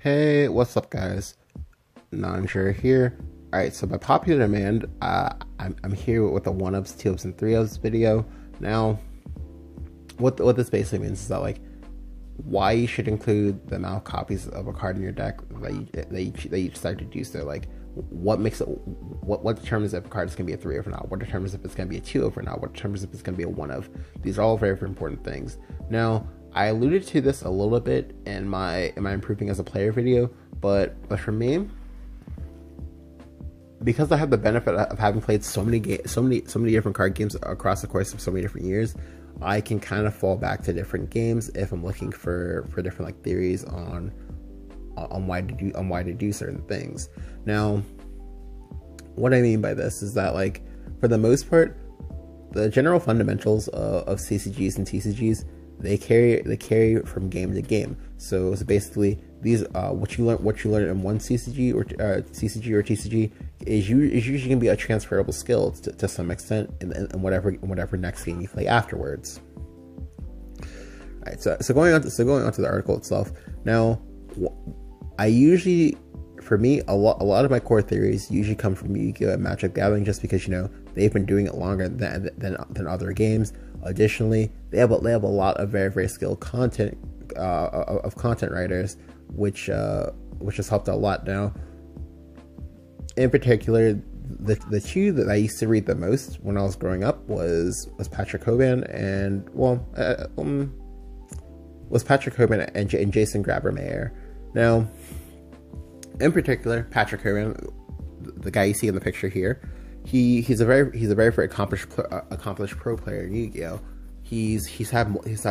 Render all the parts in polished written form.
Hey, what's up, guys? Non-sure here. Alright, so by popular demand, I'm here with a 1-ups, 2-ups, and 3-ups video. Now, what this basically means is that, like, why you should include the amount of copies of a card in your deck that you decide to do so. Like, what makes it, what determines if a card is going to be a 3 of or not? What determines if it's going to be a 2 of or not? What determines if it's going to be a 1 of? These are all very, very important things. Now, I alluded to this a little bit in my improving as a player video, but for me, because I have the benefit of having played so many different card games across the course of so many different years, I can kind of fall back to different games if I'm looking for different, like, theories on why to do certain things. Now, what I mean by this is that, like, for the most part, the general fundamentals of CCGs and TCGs, they carry from game to game. So basically, these what you learn in one CCG or TCG is usually going to be a transferable skill to some extent in whatever next game you play afterwards. All right, so going on to the article itself. Now, for me, a lot of my core theories usually come from Yu-Gi-Oh! And Magic the Gathering, just because, you know, they've been doing it longer than other games. Additionally, they have a lot of very, very skilled content writers, which has helped out a lot. Now, in particular, the two that I used to read the most when I was growing up was Patrick Hoban and Jason Grabbermayer. Now, in particular, Patrick Hoban, the guy you see in the picture here, he's a very accomplished pro player in Yu-Gi-Oh! He's had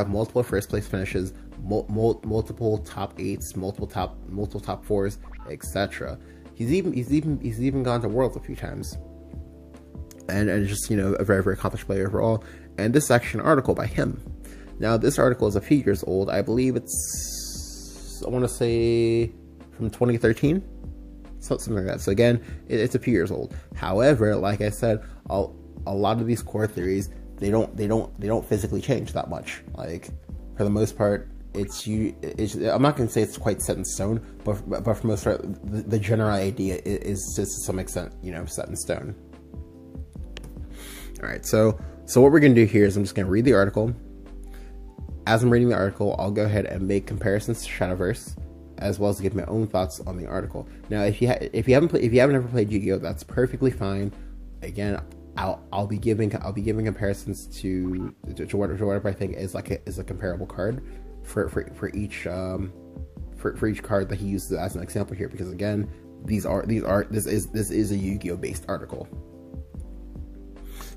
multiple first place finishes, multiple top 8s, multiple top 4s, etc. He's even gone to Worlds a few times, and just, you know, a very accomplished player overall. And this is actually an article by him. Now, this article is a few years old. I believe it's, I want to say, from 2013. Something like that. So again, it's a few years old. However, like I said, a lot of these core theories, they don't physically change that much. Like, for the most part, I'm not going to say it's quite set in stone, but for the most part, the general idea is just to some extent, you know, set in stone. All right, so what we're going to do here is I'm just going to read the article. As I'm reading the article, I'll go ahead and make comparisons to Shadowverse, as well as give my own thoughts on the article. Now, if you haven't ever played Yu-Gi-Oh!, that's perfectly fine. Again, I'll be giving comparisons to whatever I think is a comparable card for each card that he uses as an example here, because again, this is a Yu-Gi-Oh! Based article.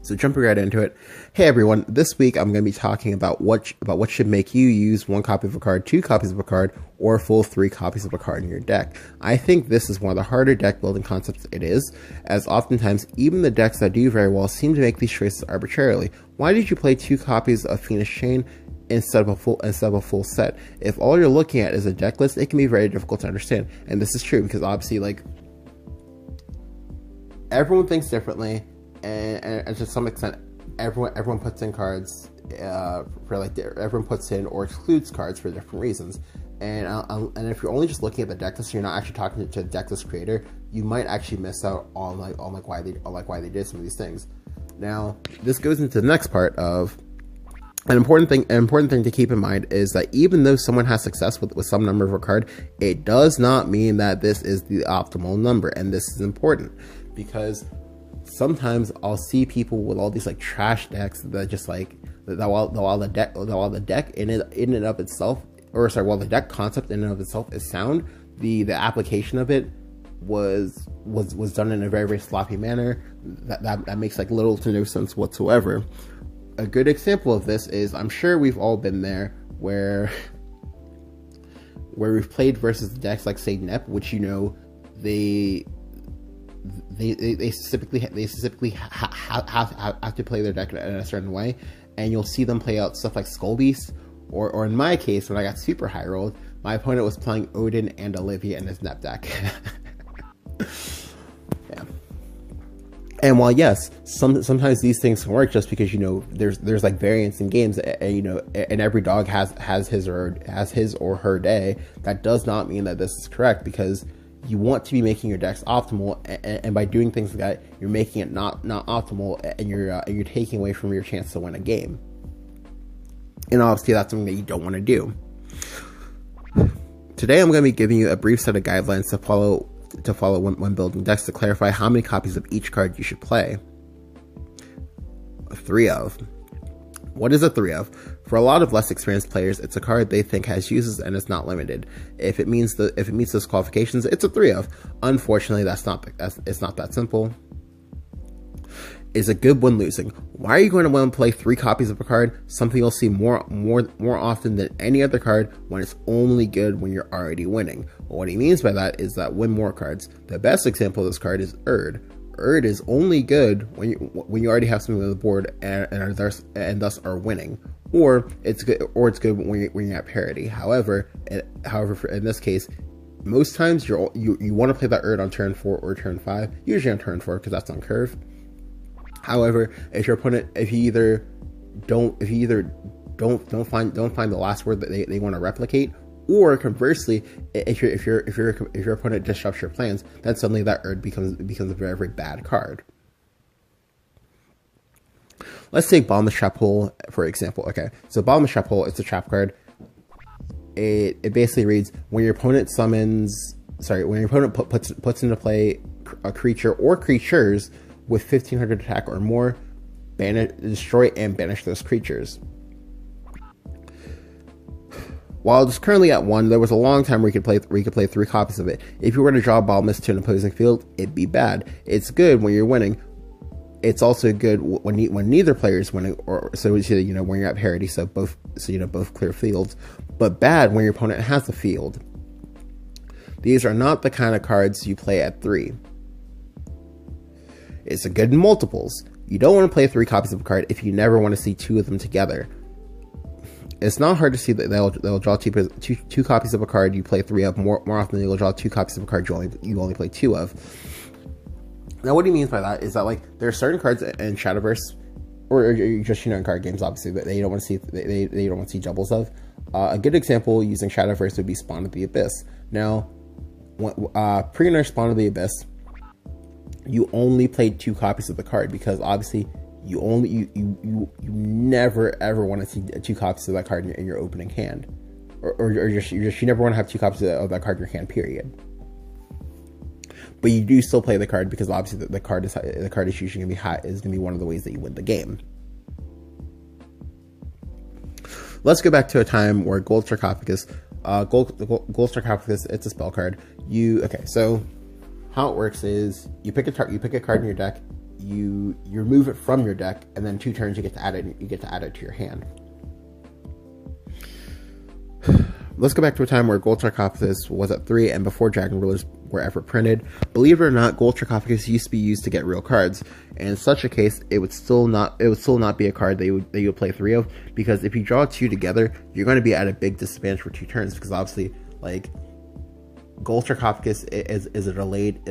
So jumping right into it. Hey everyone, this week I'm going to be talking about what should make you use 1 copy of a card, 2 copies of a card, or a full 3 copies of a card in your deck. I think this is one of the harder deck building concepts it is, as oftentimes even the decks that do very well seem to make these choices arbitrarily. Why did you play 2 copies of Phoenix Chain instead of a full set? If all you're looking at is a deck list, it can be very difficult to understand. And this is true because obviously, like, everyone thinks differently. And to some extent, everyone puts in cards everyone puts in or excludes cards for different reasons. And if you're only just looking at the deck list, you're not actually talking to the deck list creator, you might actually miss out on why they did some of these things. Now, this goes into the next part of an important thing to keep in mind is that even though someone has success with some number of a card, it does not mean that this is the optimal number, and this is important because sometimes I'll see people with all these, like, trash decks that just, like, while the deck in and of itself, or sorry, while the deck concept in and of itself is sound, the application of it was done in a very sloppy manner that makes, like, little to no sense whatsoever. A good example of this is, I'm sure we've all been there, where we've played versus decks like, say, NEP, which, you know, they specifically have to play their deck in a certain way, and you'll see them play out stuff like Skull Beast, or in my case, when I got super high rolled, my opponent was playing Odin and Olivia in his NEP deck. Yeah. And while yes, sometimes these things can work just because, you know, there's like variance in games, and, you know, and every dog has his or her day. That does not mean that this is correct, because you want to be making your decks optimal, and by doing things like that, you're making it not optimal, and you're taking away from your chance to win a game. And obviously, that's something that you don't want to do. Today, I'm going to be giving you a brief set of guidelines to follow when building decks to clarify how many copies of each card you should play. 3 of. What is a 3 of? For a lot of less experienced players, it's a card they think has uses and is not limited. If it meets those qualifications, it's a 3 of. Unfortunately, it's not that simple. Is it good when losing? Why are you going to want to play 3 copies of a card? Something you'll see more often than any other card, when it's only good when you're already winning. Well, what he means by that is that win more cards. The best example of this card is Erd. Erd is only good when you already have something on the board and thus are winning, or it's good when you're at parity. However, in this case, most times you want to play that Erd on turn 4 or turn 5, usually on turn 4 because that's on curve. However, if your opponent, if you either don't find the last word that they want to replicate, or conversely, if your opponent disrupts your plans, then suddenly that Erd becomes a very, very bad card. Let's take Bottomless Trap Hole for example. Okay, so Bottomless Trap Hole, it's a trap card. It basically reads, when your opponent puts into play a creature or creatures with 1500 attack or more, destroy and banish those creatures. While it's currently at 1, there was a long time where you could play 3 copies of it. If you were to draw Bottomless to an opposing field, it'd be bad. It's good when you're winning. It's also good when neither player is winning, or so it's either, you know, when you're at parity, so both clear fields. But bad when your opponent has a field. These are not the kind of cards you play at 3. It's a good in multiples. You don't want to play 3 copies of a card if you never want to see 2 of them together. It's not hard to see that they'll draw two copies of a card you play 3 of. More often they'll draw 2 copies of a card you only play 2 of. Now, what he means by that is that, like, there are certain cards in Shadowverse, or just, you know, in card games, obviously, that you don't want to see they don't want to see doubles of. A good example using Shadowverse would be Spawn of the Abyss. Now, pre-nerf Spawn of the Abyss, you only played 2 copies of the card, because obviously you never ever want to see 2 copies of that card in your opening hand, or you never want to have 2 copies of that card in your hand, period. But you do still play the card, because obviously the card is usually going to be one of the ways that you win the game. Let's go back to a time where Gold Sarcophagus, it's a spell card. So how it works is you pick a card in your deck, you remove it from your deck, and then 2 turns you get to add it to your hand. Let's go back to a time where Gold Sarcophagus was at 3 and before Dragon Rulers were ever printed. Believe it or not, Gold Sarcophagus used to be used to get real cards. And in such a case, it would still not be a card that you would play 3 of, because if you draw 2 together, you're going to be at a big disadvantage for 2 turns, because obviously, like, Gold Sarcophagus is a delayed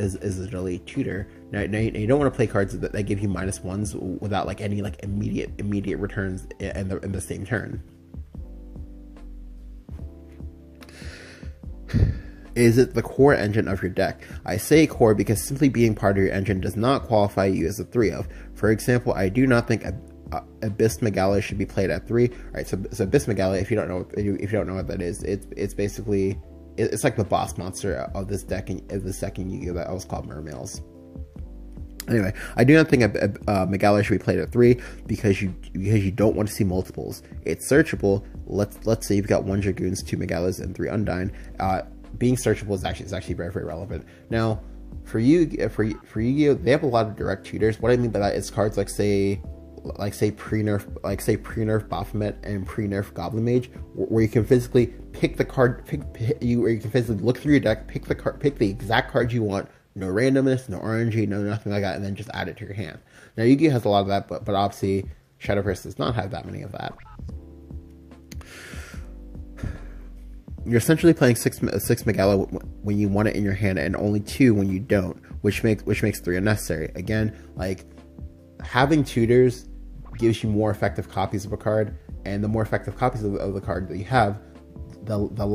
tutor. Now you don't want to play cards that give you -1s without like any like immediate returns in the same turn. Is it the core engine of your deck? I say core because simply being part of your engine does not qualify you as a 3 of. For example, I do not think Abyss Megala should be played at 3. Alright, so Abyss Megala, if you don't know what that is, it's basically, it's like the boss monster of this deck of the second Yu-Gi-Oh! That was called Mermails. Anyway, I do not think Megala should be played at 3 because you don't want to see multiples. It's searchable. Let's say you've got 1 Dragoons, 2 Megalas, and 3 Undyne. Being searchable is actually very, very relevant. Now, for Yu-Gi-Oh! They have a lot of direct tutors. What I mean by that is cards like say pre-nerf Baphomet and pre-nerf Goblin Mage, where you can physically pick the card, where you can physically look through your deck, pick the exact card you want. No randomness, no RNG, no nothing like that, and then just add it to your hand. Now, Yu-Gi-Oh! Has a lot of that, but obviously Shadowverse does not have that many of that. you're essentially playing six Megala when you want it in your hand, and only 2 when you don't, which makes 3 unnecessary. Again, like, having tutors gives you more effective copies of a card, and the more effective copies of the card that you have, the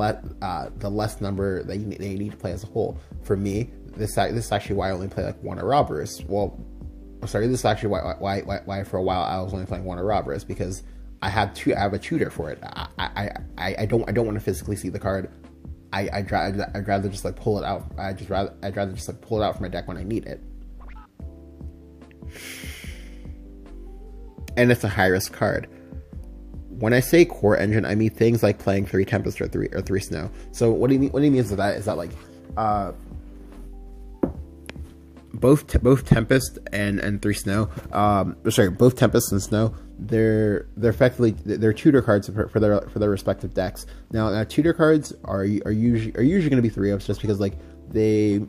less number that you need to play as a whole. For me, this is actually why I only play like 1 Ouroboros. Well, sorry, this is actually why for a while I was only playing 1 Ouroboros, because I have a tutor for it. I don't want to physically see the card. I'd rather just like pull it out. I'd rather just like pull it out from my deck when I need it. And it's a high risk card. When I say core engine, I mean things like playing 3 Tempest or 3 Snow. So what he means by that is that, like, both Tempest and 3 Snow, both Tempest and Snow, they're effectively they're tutor cards for their respective decks. Now tutor cards are usually going to be 3-ups, just because like they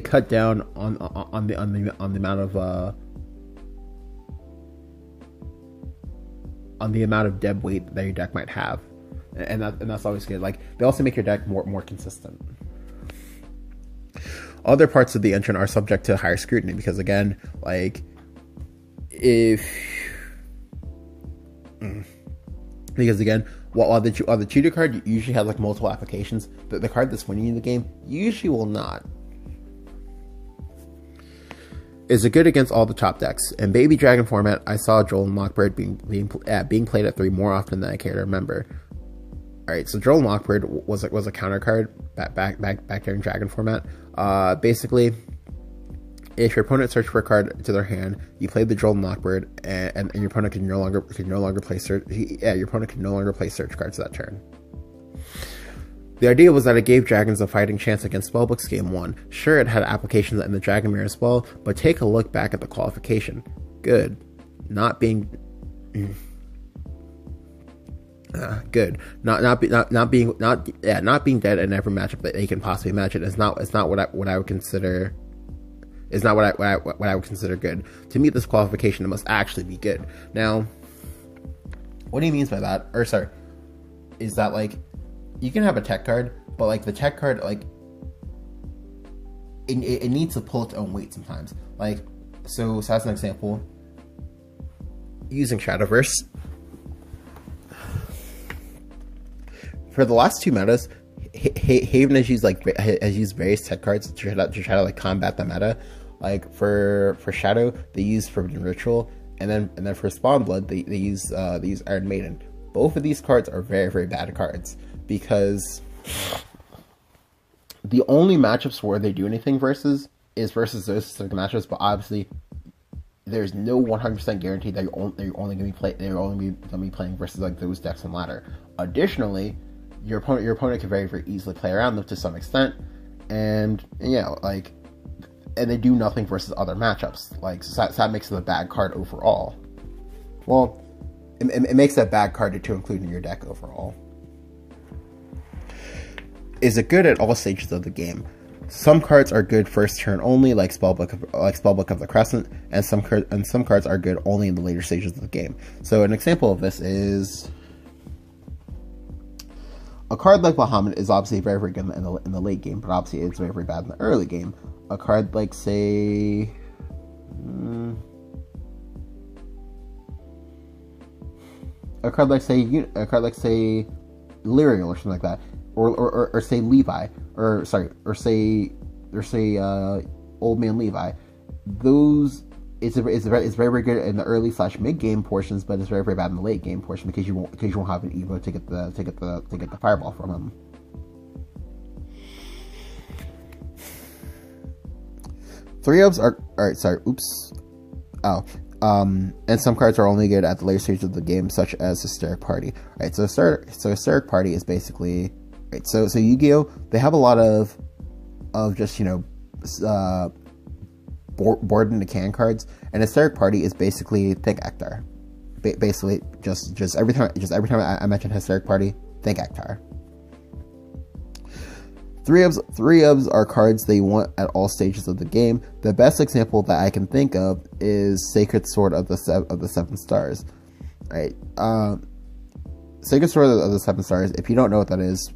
cut down on the amount of on the amount of dead weight that your deck might have, and that's always good. Like, they also make your deck more consistent. Other parts of the engine are subject to higher scrutiny, because again, like, while the tutor card usually has like multiple applications, the card that's winning you the game usually will not. Is it good against all the top decks? In Baby Dragon format, I saw Joel and Lockbird being played at 3 more often than I care to remember. Alright, so Joel and Lockbird was a counter card back during Dragon format. Basically, if your opponent searched for a card to their hand, you played the Joel and Lockbird, and your opponent could no longer play search. Your opponent could no longer play search cards that turn. The idea was that it gave dragons a fighting chance against spellbooks game 1. Sure, it had applications in the Dragon Mirror as well, but take a look back at the qualification. Good. Not being good. Not being dead in every matchup that they can possibly imagine is not what I would consider. Is not what I would consider good. To meet this qualification, it must actually be good. Now, what he means by that, is that, like, you can have a tech card, but like the tech card, like, it needs to pull its own weight sometimes. Like, so as an example, using Shadowverse, for the last 2 metas, Haven has used various tech cards to try to like combat the meta. Like for Shadow, they use Forbidden Ritual, and then for Spawn Blood, they use Iron Maiden. Both of these cards are very, very bad cards, because the only matchups where they do anything versus those specific matchups, but obviously there's no 100% guarantee that you're only going to be playing versus like those decks on ladder. Additionally, your opponent can very, very easily play around them to some extent, and they do nothing versus other matchups. Like, so that makes it a bad card overall. Well, it makes that bad card to include in your deck overall. Is it good at all stages of the game? Some cards are good first turn only, like Spellbook of the Crescent, and some cards are good only in the later stages of the game. So an example of this is a card like Bahamut is obviously very, very good in the late game, but obviously it's very, very bad in the early game. A card like, say, Lyriel or something like that, or say Levi, or say Old Man Levi. Those it's very, very good in the early / mid game portions, but it's very, very bad in the late game portion, because you won't have an Evo to get the fireball from him. Three-ups are and some cards are only good at the later stages of the game, such as Hysteric Party. Right, so Hysteric Party is basically, right, so Yu-Gi-Oh! They have a lot of just, board into can cards, and Hysteric Party is basically think Ektar. Basically, just every time I mention Hysteric Party, think Ektar. Three-ups are cards they want at all stages of the game. The best example that I can think of is Sacred Sword of the Seven Stars. Right. Sacred Sword of the 7 Stars, if you don't know what that is,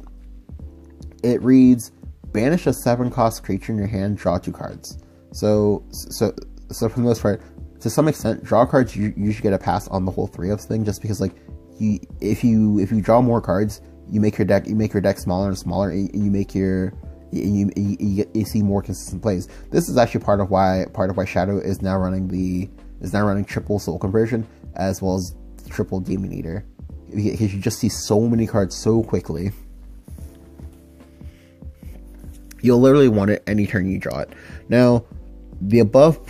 it reads, banish a 7-cost creature in your hand, draw 2 cards. So for the most part, to some extent, draw cards you usually get a pass on the whole 3-ups thing, just because like if you draw more cards, you make your deck smaller and smaller, and you see more consistent plays. This is actually part of why Shadow is now running triple Soul Conversion as well as triple Demon Eater, because you just see so many cards so quickly. You'll literally want it any turn you draw it. Now, the above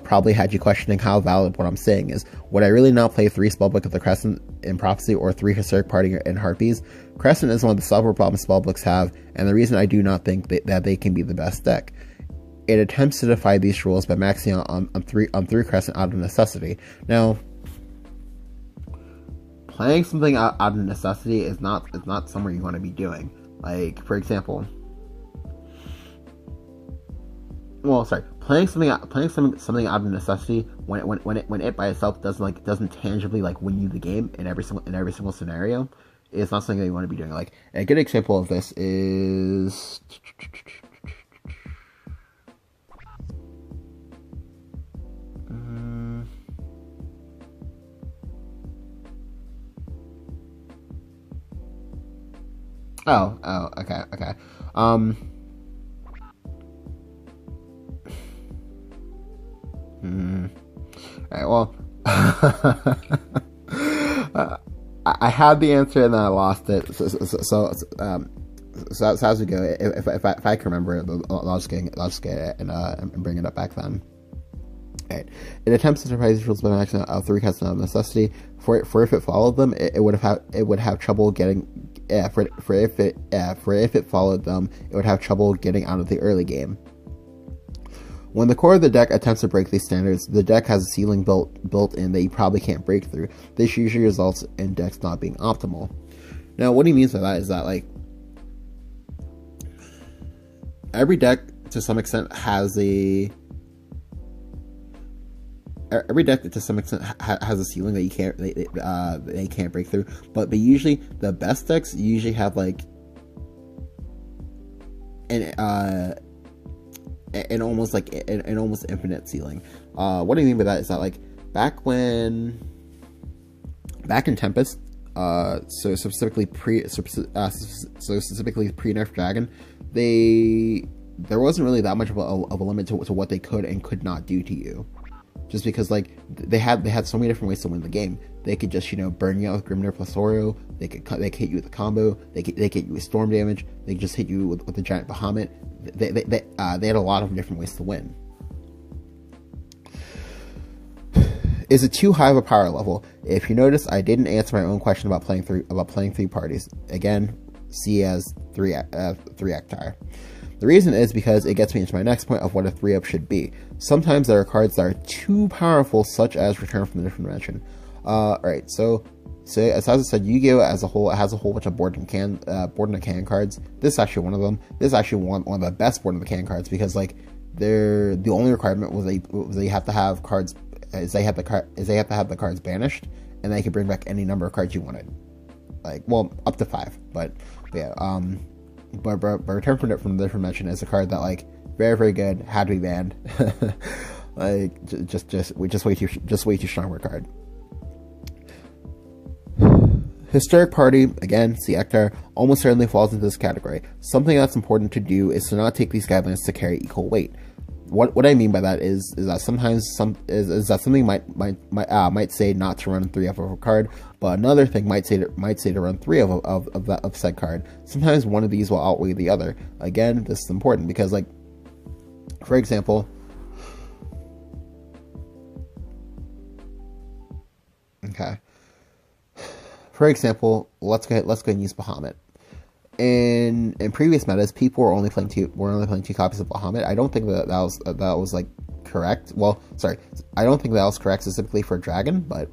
probably had you questioning how valid what I'm saying is. Would I really not play 3 Spellbook of the Crescent in Prophecy or 3 Hysteric Party in Harpies? Crescent is one of the solver problems Spellbooks have, and the reason I do not think that they can be the best deck. It attempts to defy these rules by maxing out on 3 Crescent out of necessity. Now, playing something out of necessity is not somewhere you want to be doing. Like, for example, playing something out of necessity when it by itself doesn't tangibly like win you the game in every single scenario is not something that you want to be doing. Like, a good example of this is okay. Alright, well, I had the answer and then I lost it. So as we go, if I can remember it, I'll just get it and bring it up back then. Right. It attempts to surprise rules by maxing out 3 cuts out of necessity. For if it followed them, it would have trouble getting. For if it followed them, it would have trouble getting out of the early game. When the core of the deck attempts to break these standards, the deck has a ceiling built in that you probably can't break through. This usually results in decks not being optimal. Now, what he means by that is that, like, every deck to some extent has a ceiling that you can't break through. But usually the best decks usually have like an almost infinite ceiling. What I mean by that is that, like, back in Tempest, so specifically pre-nerf Dragon, there wasn't really that much of a limit to what they could and could not do to you, just because, like, they had so many different ways to win the game. They could just, burn you out with Grimnir plus Oro. They could hit you with a combo. They could hit you with storm damage. They could just hit you with the giant Bahamut. They had a lot of different ways to win. Is it too high of a power level? If you notice, I didn't answer my own question about playing 3 parties. Again, see as 3 Ektar. The reason is because it gets me into my next point of what a 3-up should be. Sometimes there are cards that are too powerful, such as Return from the Different Dimension. Alright, so as I said, Yu-Gi-Oh! As a whole, it has a whole bunch of board in the can cards. This is actually one of them. This is actually one of the best board in the can cards, because, like, the only requirement was that you have to have cards, they have to have the cards banished, and they could bring back any number of cards you wanted. Like, well, up to 5, but yeah, but Return from the Different Dimension is a card that, like, very, very good, had to be banned. Like, just way too strong for a card. Hysteric Party, again, see Ektar, almost certainly falls into this category. Something that's important to do is to not take these guidelines to carry equal weight. What I mean by that is that sometimes something might say not to run 3 of a card, but another thing might say to run 3 of said card. Sometimes one of these will outweigh the other. Again, this is important because, like, for example, okay. For example, let's go ahead and use Bahamut. In previous metas, people were only playing 2 copies of Bahamut. I don't think that was like correct. Well, sorry, I don't think that was correct specifically for Dragon, but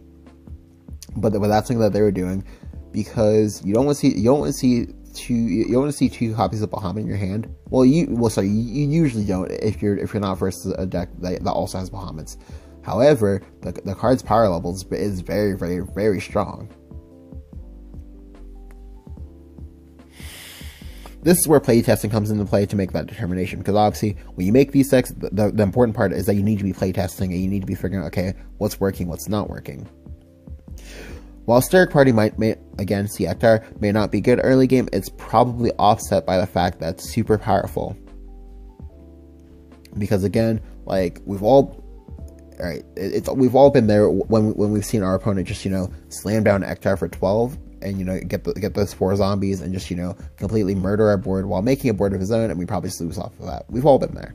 that's something that they were doing, because you don't want to see 2 copies of Bahamut in your hand. You usually don't if you're not versus a deck that also has Bahamuts. However, the card's power level is very, very, very strong. this is where playtesting comes into play to make that determination, because obviously when you make these decks, the important part is that you need to be playtesting and you need to be figuring out, okay, what's working, what's not working. While Steric Party may again, see Ektar, may not be good early game, it's probably offset by the fact that it's super powerful. Because again, like, we've all been there when we've seen our opponent just, slam down Ektar for 12 and, get those 4 zombies and just, completely murder our board while making a board of his own, and we probably just lose off of that. We've all been there.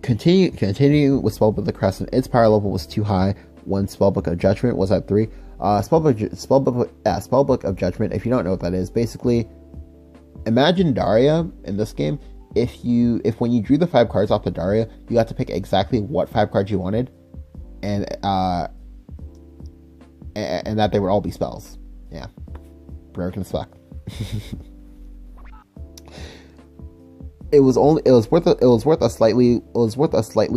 Continuing with Spellbook of the Crescent, its power level was too high when Spellbook of Judgment was at 3. Spellbook of Judgment, if you don't know what that is, basically, imagine Daria in this game. If when you drew the 5 cards off the Daria, you got to pick exactly what 5 cards you wanted, and that they would all be spells. Yeah, broken as fuck. It was worth a slightly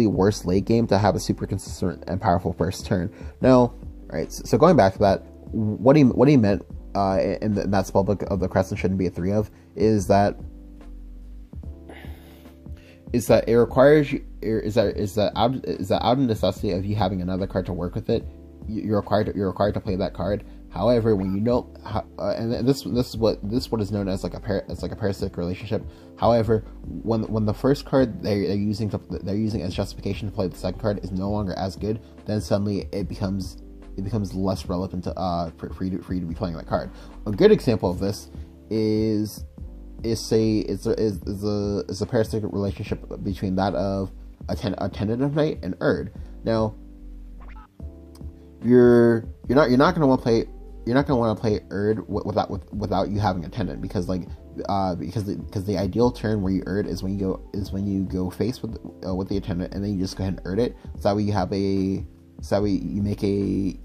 worse late game to have a super consistent and powerful first turn. Now, right, so going back to that, what he meant in that Spellbook of the Crescent shouldn't be a 3 of is that it requires you is that out of necessity of you having another card to work with it, you're required to play that card. However, when you know, and this is what is known as like a parasitic relationship. However, when the first card they're using as justification to play the second card is no longer as good, then suddenly it becomes less relevant to for you to be playing that card. A good example of this is a parasitic relationship between that of a tentative knight and Erd. Now, you're not going to want to play Erd without you having a tenant, because the ideal turn where you Erd is when you go face with the attendant, and then you just go ahead and Erd it. So that way you make an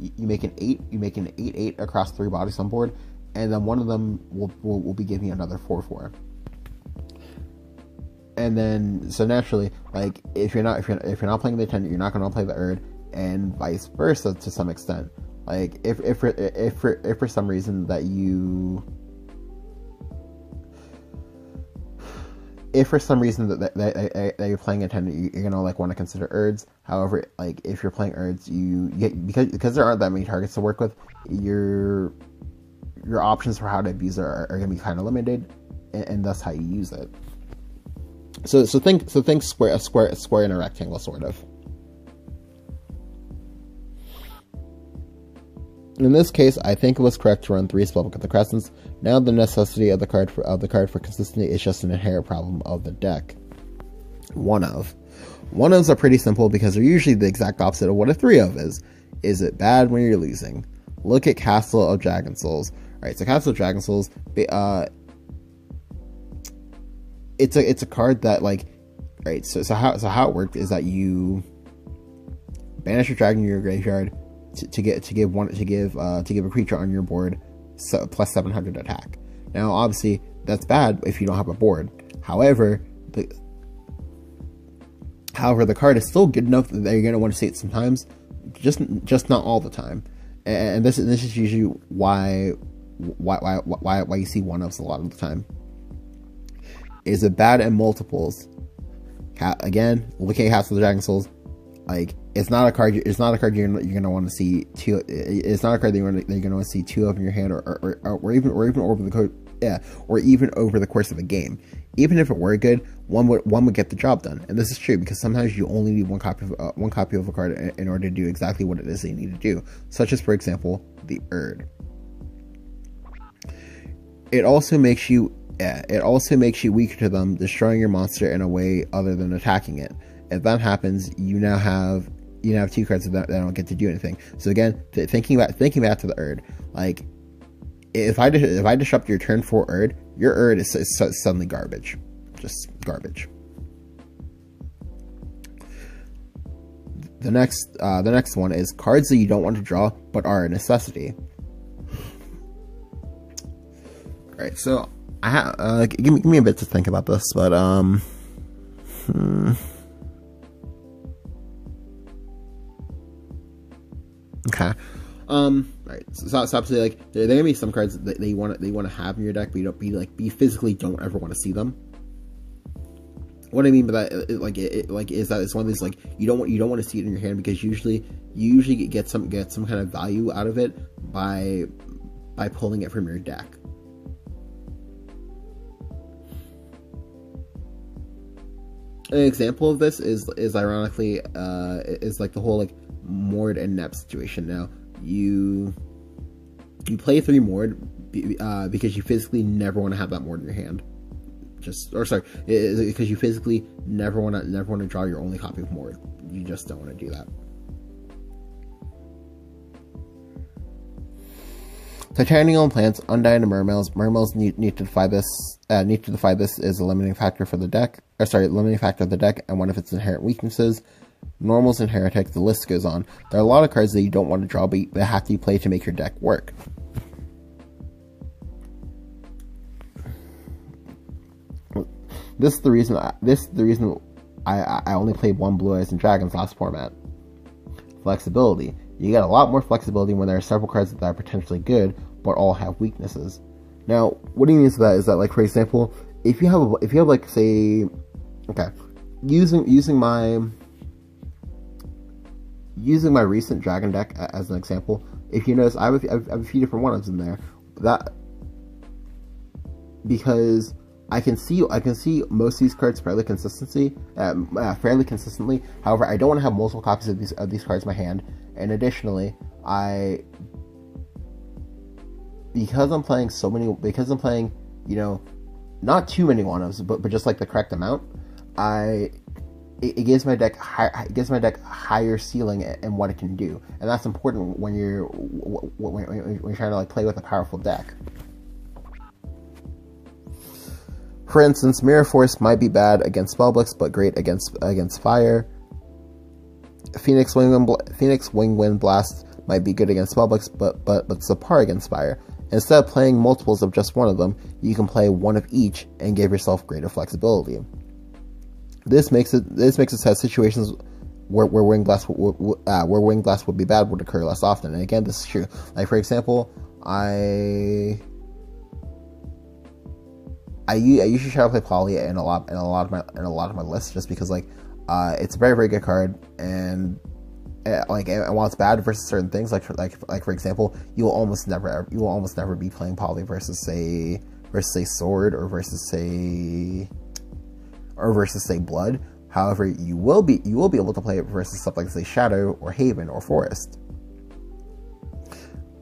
8/8 across 3 bodies on board, and then one of them will be giving you another 4/4. And then, so naturally, like, if you're not playing the attendant, you're not going to play the Erd, and vice versa to some extent. Like, if for some reason that you're playing attendant, you're gonna like want to consider Erds. However, like, if you're playing Erds, because there aren't that many targets to work with, your options for how to abuse it are gonna be kind of limited, and that's how you use it. So think square in a rectangle, sort of. In this case, I think it was correct to run 3 Spellbook of the Crescents. Now the necessity of the card for consistency is just an inherent problem of the deck. One-ofs are pretty simple because they're usually the exact opposite of what a 3-of is. Is it bad when you're losing? Look at Castle of Dragon Souls. Alright, so Castle of Dragon Souls, it's a card that, like, right, so how it worked is that you banish a dragon in your graveyard to give a creature on your board plus 700 attack. Now, obviously, that's bad if you don't have a board. However, the card is still good enough that you're gonna want to see it sometimes, just not all the time. And this is usually why you see one-ups a lot of the time. Is it bad in multiples? Again, looking at Castle of the Dragon Souls, like, it's not a card you're gonna want to see two. It's not a card that you're gonna want to see 2 of in your hand, or even over the course of a game. Even if it were good, one would get the job done. And this is true because sometimes you only need one copy of a card in order to do exactly what it is that you need to do. Such as, for example, the Erd. It also makes you weaker to them, destroying your monster in a way other than attacking it. If that happens, you now have 2 cards that don't get to do anything. So again, thinking back to the Erd, like, if I disrupt your turn 4 Erd, your Erd is suddenly garbage, just garbage. The next one is cards that you don't want to draw but are a necessity. All right, so I have give me a bit to think about this, but Okay. Right. obviously, like there gonna be some cards that they want to have in your deck, but you physically don't ever want to see them. What I mean by that, is that it's one of these, like, you don't want to see it in your hand, because you usually get some kind of value out of it by pulling it from your deck. An example of this is ironically is like the whole like Mord and Nep situation. Now you play 3 Mord because you physically never want to have that Mord in your hand. Because you physically never want to draw your only copy of Mord. You just don't want to do that. Titanium plants, Undying, and Mermails. Mermails need to defy this. Need to defy this is a limiting factor for the deck. Limiting factor of the deck and one of its inherent weaknesses. Normals and Heretics. The list goes on. There are a lot of cards that you don't want to draw, but they have to be played to make your deck work. This is the reason. I only played 1 Blue Eyes and Dragons last format. Flexibility. You get a lot more flexibility when there are several cards that are potentially good, but all have weaknesses. Now, what do you mean by that? Is that, like, for example, if you have like, say, okay, using my recent Dragon deck as an example, if you notice, I have a few different one-ups in there. That because I can see most of these cards fairly consistently. However, I don't want to have multiple copies of these cards in my hand. And additionally, because I'm playing, you know, not too many one-ups, but just like the correct amount, it gives my deck higher ceiling and what it can do, and that's important when you're trying to like play with a powerful deck. For instance, Mirror Force might be bad against Spellbooks, but great against fire. Phoenix Wingwind Blast might be good against Spellbooks, but subpar against fire. Instead of playing multiples of just one of them, you can play one of each and give yourself greater flexibility. This makes it so situations where Wing Blast would be bad would occur less often. And again, this is true. Like, for example, I usually try to play Poly in a lot of my lists, just because, like, it's a very, very good card, and while it's bad versus certain things, like for example, you will almost never be playing Poly versus say Sword or versus say Blood. However, you will be able to play it versus stuff like, say, Shadow or Haven or Forest.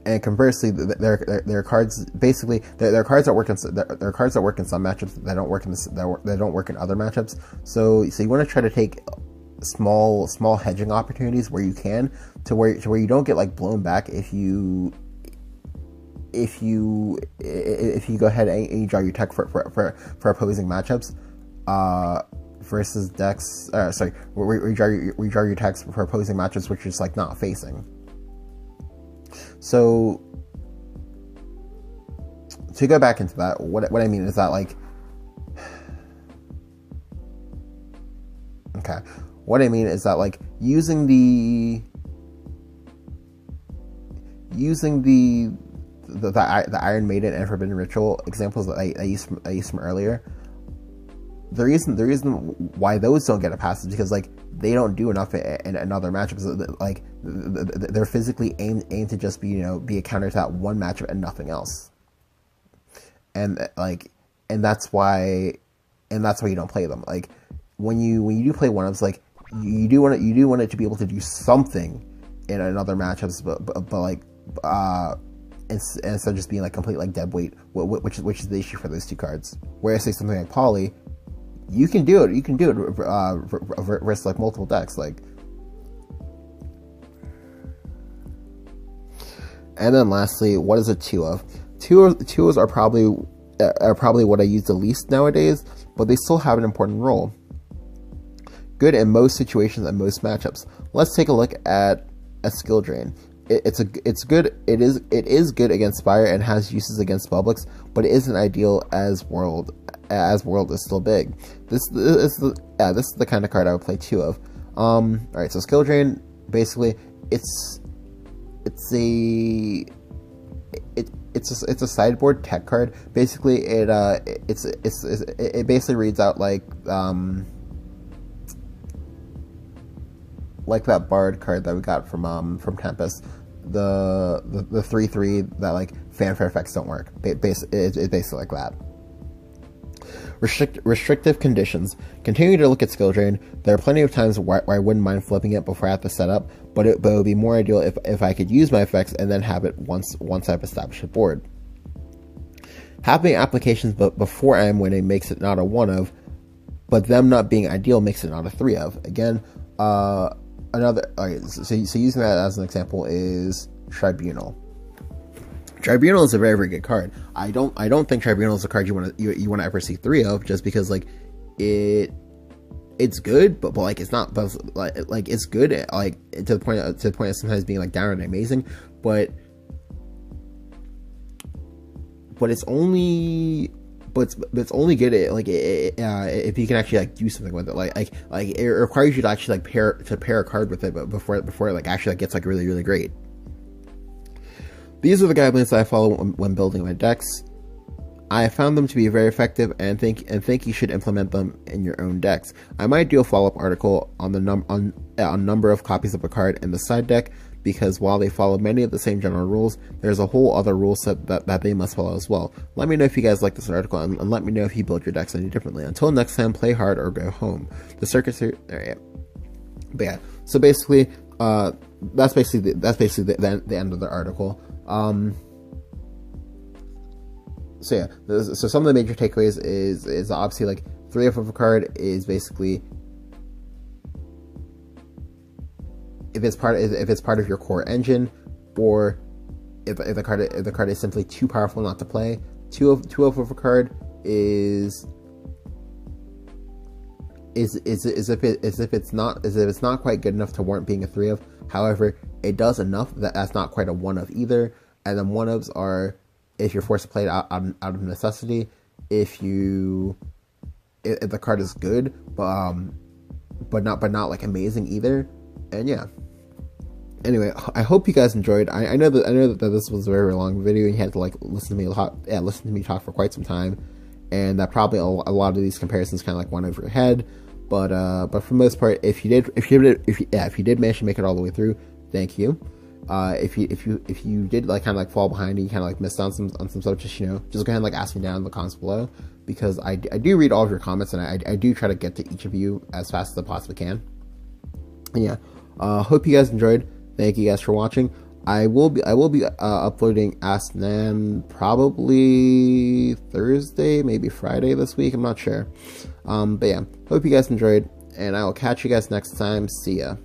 And conversely, there are cards that work in some matchups that don't work in other matchups. So you want to try to take small hedging opportunities where you can, to where you don't get like blown back if you go ahead and you draw your tech for opposing matchups versus decks. Where you draw your techs for opposing matchups which is like not facing. So to go back into that, what I mean is that, like, okay, what I mean is that, like, using the Iron Maiden and Forbidden Ritual examples that I used from earlier, the reason why those don't get a pass is because, like, they don't do enough in other matchups. Like, they're physically aimed to just be a counter to that one matchup and nothing else. And that's why you don't play them. Like, when you do play one-ups, like, you do want it to be able to do something in another matchups, but instead of just being like complete like dead weight, which is the issue for those two cards. Whereas, say, something like Poly, you can do it versus like multiple decks, like. And then lastly, what is a 2 of? 2s are probably what I use the least nowadays, but they still have an important role. Good in most situations and most matchups. Let's take a look at a Skill Drain. It's good. It is good against Fire and has uses against Spellbooks, but it isn't ideal as World is still big. This is the kind of card I would play 2 of. Alright, so Skill Drain, basically, it's it's a sideboard tech card. Basically, it basically reads out like that Bard card that we got from Tempest, the 3/3 that like fanfare effects don't work. It's basically like that. Restrictive conditions. Continue to look at skill drain. There are plenty of times where I wouldn't mind flipping it before I have to set up, but it would be more ideal if I could use my effects and then have it once I've established a board. Having applications but before I am winning makes it not a 1 of, but them not being ideal makes it not a 3 of. Again, another. Okay, so using that as an example is Tribunal. Tribunal is a very, very good card. I don't think Tribunal is a card you want to ever see 3 of, just because like it's good, but like it's not, but like it's good like to the point of sometimes being like downright amazing, but it's only good at, like if you can actually like do something with it, like it requires you to actually like pair a card with it, but before it like actually like gets like really, really great. These are the guidelines that I follow when building my decks. I have found them to be very effective and think you should implement them in your own decks. I might do a follow-up article on the number of copies of a card in the side deck, because while they follow many of the same general rules, there's a whole other rule set that they must follow as well. Let me know if you guys like this article, and let me know if you build your decks any differently. Until next time, play hard or go home. The circuits here. But yeah, so basically, that's basically the end of the article. So yeah, so some of the major takeaways is obviously like 3 of a card is basically if it's part of your core engine, or if the card is simply too powerful not to play. 2 of a card is if it's not quite good enough to warrant being a 3 of. However, it does enough that's not quite a 1 of either. And then 1 ofs are if you're forced to play it out of necessity, if the card is good, but not like amazing either. And yeah. Anyway, I hope you guys enjoyed. I know that this was a very long video, and you had to like listen to me talk for quite some time, and that probably a lot of these comparisons kind of like went over your head. But for the most part, if you did manage to make it all the way through, thank you. If you did like kind of like fall behind and you kind of like missed on some stuff, just just go ahead and like ask me down in the comments below, because I do read all of your comments, and I do try to get to each of you as fast as I possibly can. And yeah, hope you guys enjoyed. Thank you guys for watching. I will be uploading Ask Nan probably Thursday, maybe Friday this week. I'm not sure. But yeah, hope you guys enjoyed, and I will catch you guys next time. See ya.